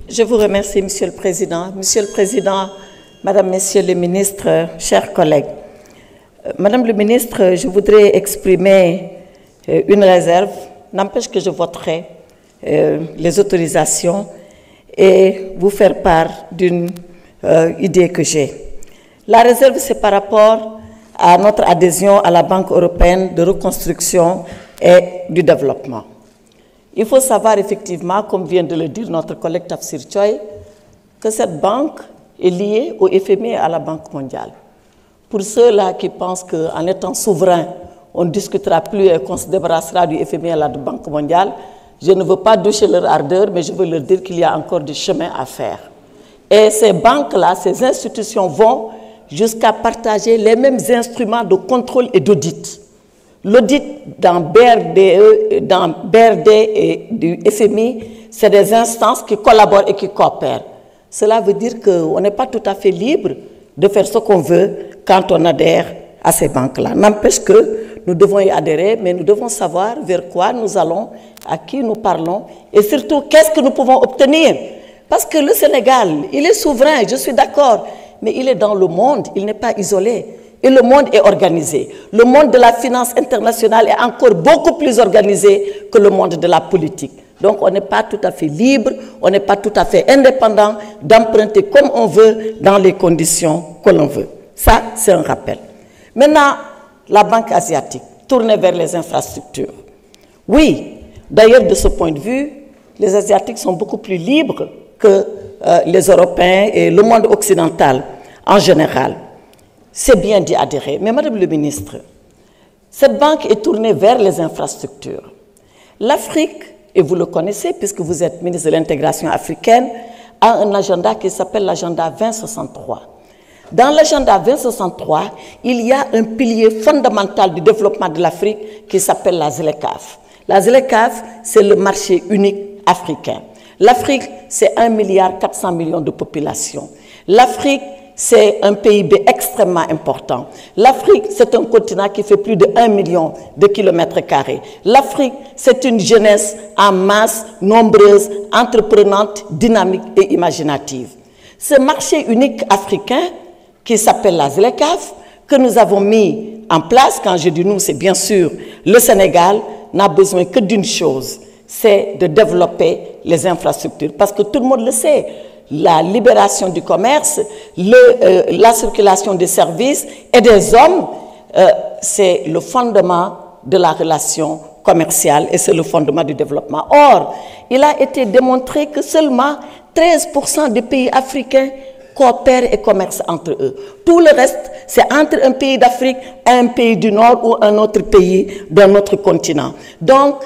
Je vous remercie, Monsieur le Président. Monsieur le Président, Madame, Messieurs les ministres, chers collègues. Madame le ministre, je voudrais exprimer une réserve. N'empêche que je voterai les autorisations et vous faire part d'une idée que j'ai. La réserve, c'est par rapport à notre adhésion à la Banque européenne de reconstruction et du développement. Il faut savoir effectivement, comme vient de le dire notre collègue Tafsir Choy, que cette banque est liée au FMI et à la Banque mondiale. Pour ceux-là qui pensent qu'en étant souverain, on ne discutera plus et qu'on se débarrassera du FMI et de la Banque mondiale, je ne veux pas doucher leur ardeur, mais je veux leur dire qu'il y a encore du chemin à faire. Et ces banques-là, ces institutions vont jusqu'à partager les mêmes instruments de contrôle et d'audit. L'audit dans BRD et du FMI, c'est des instances qui collaborent et qui coopèrent. Cela veut dire qu'on n'est pas tout à fait libre de faire ce qu'on veut quand on adhère à ces banques-là. N'empêche que nous devons y adhérer, mais nous devons savoir vers quoi nous allons, à qui nous parlons, et surtout qu'est-ce que nous pouvons obtenir. Parce que le Sénégal, il est souverain, je suis d'accord, mais il est dans le monde, il n'est pas isolé. Et le monde est organisé. Le monde de la finance internationale est encore beaucoup plus organisé que le monde de la politique. Donc on n'est pas tout à fait libre, on n'est pas tout à fait indépendant d'emprunter comme on veut dans les conditions que l'on veut. Ça, c'est un rappel. Maintenant, la Banque asiatique, tournée vers les infrastructures. Oui, d'ailleurs, de ce point de vue, les Asiatiques sont beaucoup plus libres que les Européens et le monde occidental en général. C'est bien d'y adhérer. Mais Madame le ministre, cette banque est tournée vers les infrastructures. L'Afrique, et vous le connaissez puisque vous êtes ministre de l'intégration africaine, a un agenda qui s'appelle l'agenda 2063. Dans l'agenda 2063, il y a un pilier fondamental du développement de l'Afrique qui s'appelle la ZLECAf. La ZLECAf, c'est le marché unique africain. L'Afrique, c'est 1,4 milliard de population. L'Afrique, c'est un PIB extrêmement important. L'Afrique, c'est un continent qui fait plus de 1 million de kilomètres carrés. L'Afrique, c'est une jeunesse en masse, nombreuse, entreprenante, dynamique et imaginative. Ce marché unique africain, qui s'appelle la ZLECAf, que nous avons mis en place, quand je dis nous, c'est bien sûr le Sénégal, n'a besoin que d'une chose, c'est de développer les infrastructures. Parce que tout le monde le sait, la libération du commerce, la circulation des services et des hommes, c'est le fondement de la relation commerciale et c'est le fondement du développement. Or, il a été démontré que seulement 13% des pays africains coopèrent et commercent entre eux. Tout le reste, c'est entre un pays d'Afrique et un pays du Nord ou un autre pays d'un autre continent. Donc,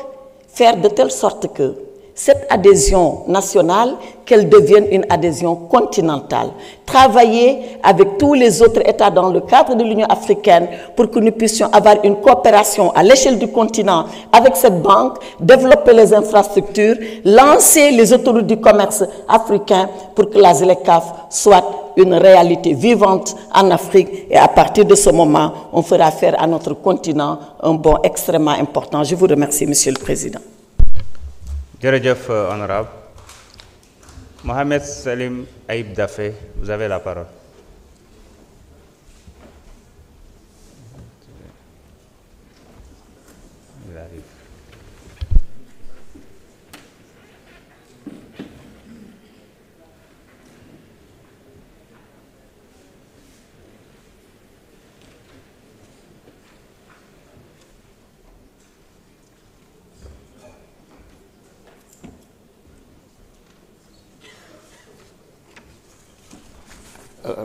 faire de telle sorte que cette adhésion nationale, qu'elle devienne une adhésion continentale. Travailler avec tous les autres États dans le cadre de l'Union africaine pour que nous puissions avoir une coopération à l'échelle du continent avec cette banque, développer les infrastructures, lancer les autoroutes du commerce africain pour que la ZLECAf soit une réalité vivante en Afrique. Et à partir de ce moment, on fera faire à notre continent un bond extrêmement important. Je vous remercie, Monsieur le Président. Jërëjëf, honorable. Mohamed Salim Aïb Dafé, vous avez la parole. Il arrive.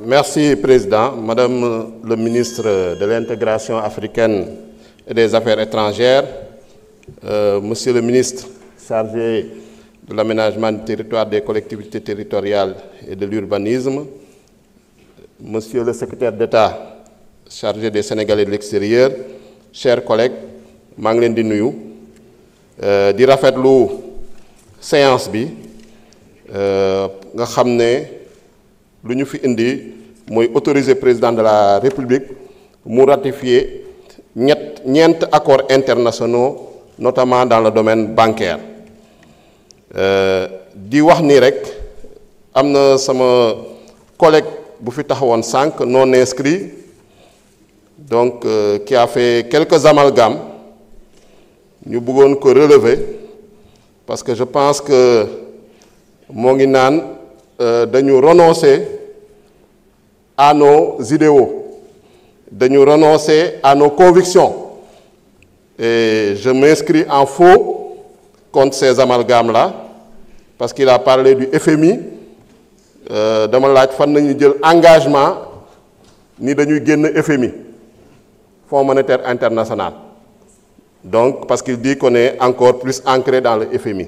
Merci, Président. Madame le ministre de l'Intégration africaine et des Affaires étrangères, Monsieur le ministre chargé de l'aménagement du territoire, des collectivités territoriales et de l'urbanisme, Monsieur le secrétaire d'État chargé des Sénégalais de l'extérieur, chers collègues, maa ngi leen di nuyu di rafetlu séance bi nga xam ne lu ñu fi indi mooy autoriser président de la République mu ratifier ñeent accords internationaux notamment dans le domaine bancaire di wax ni rek amna sama collègue bu fi taxawone sank non inscrit donc qui a fait quelques amalgames ñu bëggone ko relever parce que je pense que mo ngi naan dañu renoncer à nos idéaux dañu renoncer à nos convictions et je m'inscris en faux contre ces amalgames là parce qu'il a parlé du FMI dama laaj fan nañu jël engagement ni dañuy génn FMI Fonds monétaire international donc parce qu'il dit qu'on est encore plus ancré dans le FMI.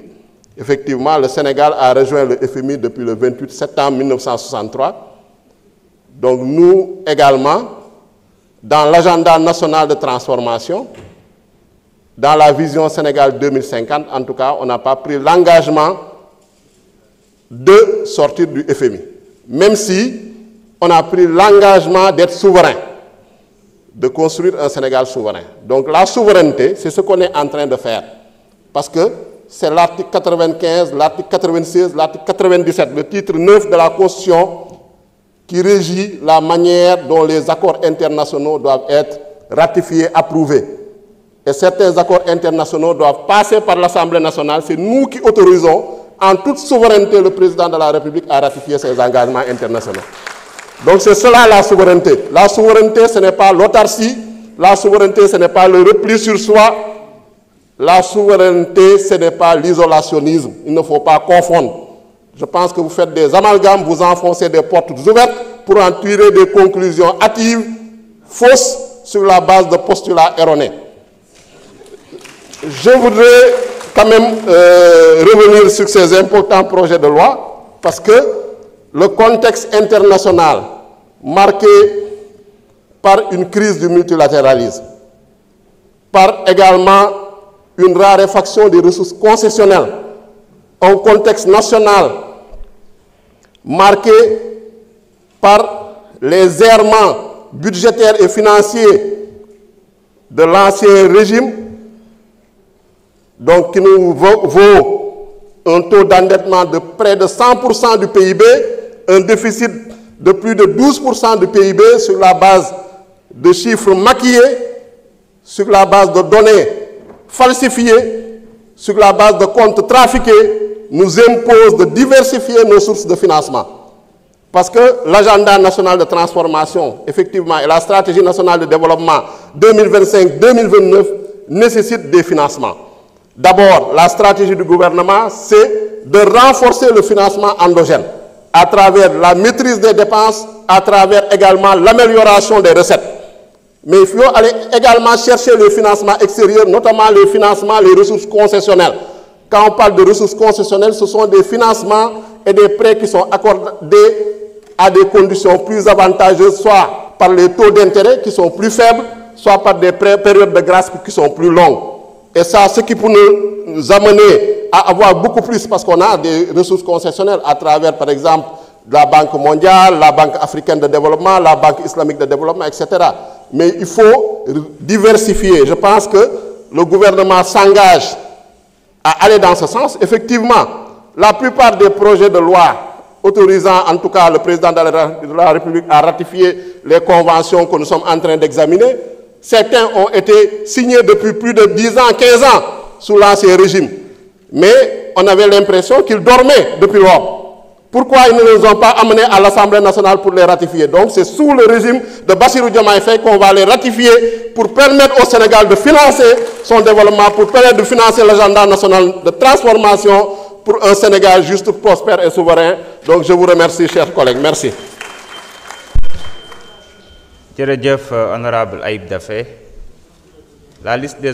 Effectivement, le Sénégal a rejoint le FMI depuis le 28 septembre 1963. Donc nous également, dans l'agenda national de transformation, dans la vision Sénégal 2050, en tout cas, on n'a pas pris l'engagement de sortir du FMI. Même si on a pris l'engagement d'être souverain, de construire un Sénégal souverain. Donc la souveraineté, c'est ce qu'on est en train de faire. Parce que c'est l'article 95, l'article 96, l'article 97, le titre 9 de la Constitution qui régit la manière dont les accords internationaux doivent être ratifiés, approuvés. Et certains accords internationaux doivent passer par l'Assemblée nationale. C'est nous qui autorisons en toute souveraineté le président de la République à ratifier ces engagements internationaux. Donc c'est cela la souveraineté. La souveraineté, ce n'est pas l'autarcie. La souveraineté, ce n'est pas le repli sur soi. La souveraineté, ce n'est pas l'isolationnisme. Il ne faut pas confondre. Je pense que vous faites des amalgames, vous enfoncez des portes ouvertes pour en tirer des conclusions hâtives, fausses, sur la base de postulats erronés. Je voudrais quand même revenir sur ces importants projets de loi, parce que le contexte international marqué par une crise du multilatéralisme, par également une raréfaction des ressources concessionnelles, un contexte national marqué par les errements budgétaires et financiers de l'ancien régime, donc qui nous vaut un taux d'endettement de près de 100% du PIB, un déficit de plus de 12% du PIB sur la base de chiffres maquillés, sur la base de données falsifiées, sur la base de comptes trafiqués, nous impose de diversifier nos sources de financement. Parce que l'agenda national de transformation, effectivement, et la stratégie nationale de développement 2025-2029 nécessitent des financements. D'abord, la stratégie du gouvernement, c'est de renforcer le financement endogène à travers la maîtrise des dépenses, à travers également l'amélioration des recettes. Mais il faut aller également chercher les financements extérieurs, notamment les financements, les ressources concessionnelles. Quand on parle de ressources concessionnelles, ce sont des financements et des prêts qui sont accordés à des conditions plus avantageuses, soit par les taux d'intérêt qui sont plus faibles, soit par des périodes de grâce qui sont plus longues. Et ça, ce qui peut nous amener à avoir beaucoup plus, parce qu'on a des ressources concessionnelles à travers, par exemple, la Banque mondiale, la Banque africaine de développement, la Banque islamique de développement, etc. Mais il faut diversifier. Je pense que le gouvernement s'engage à aller dans ce sens. Effectivement, la plupart des projets de loi autorisant en tout cas le président de la République à ratifier les conventions que nous sommes en train d'examiner, certains ont été signés depuis plus de 10 ans, 15 ans sous l'ancien régime. Mais on avait l'impression qu'ils dormaient depuis lors. Pourquoi ils ne les ont pas amenés à l'Assemblée nationale pour les ratifier? Donc c'est sous le régime de Bassirou Diomaye Faye qu'on va les ratifier pour permettre au Sénégal de financer son développement, pour permettre de financer l'agenda national de transformation pour un Sénégal juste, prospère et souverain. Donc je vous remercie, chers collègues. Merci. Jërëjëf, honorable Ayib Daffé. La liste des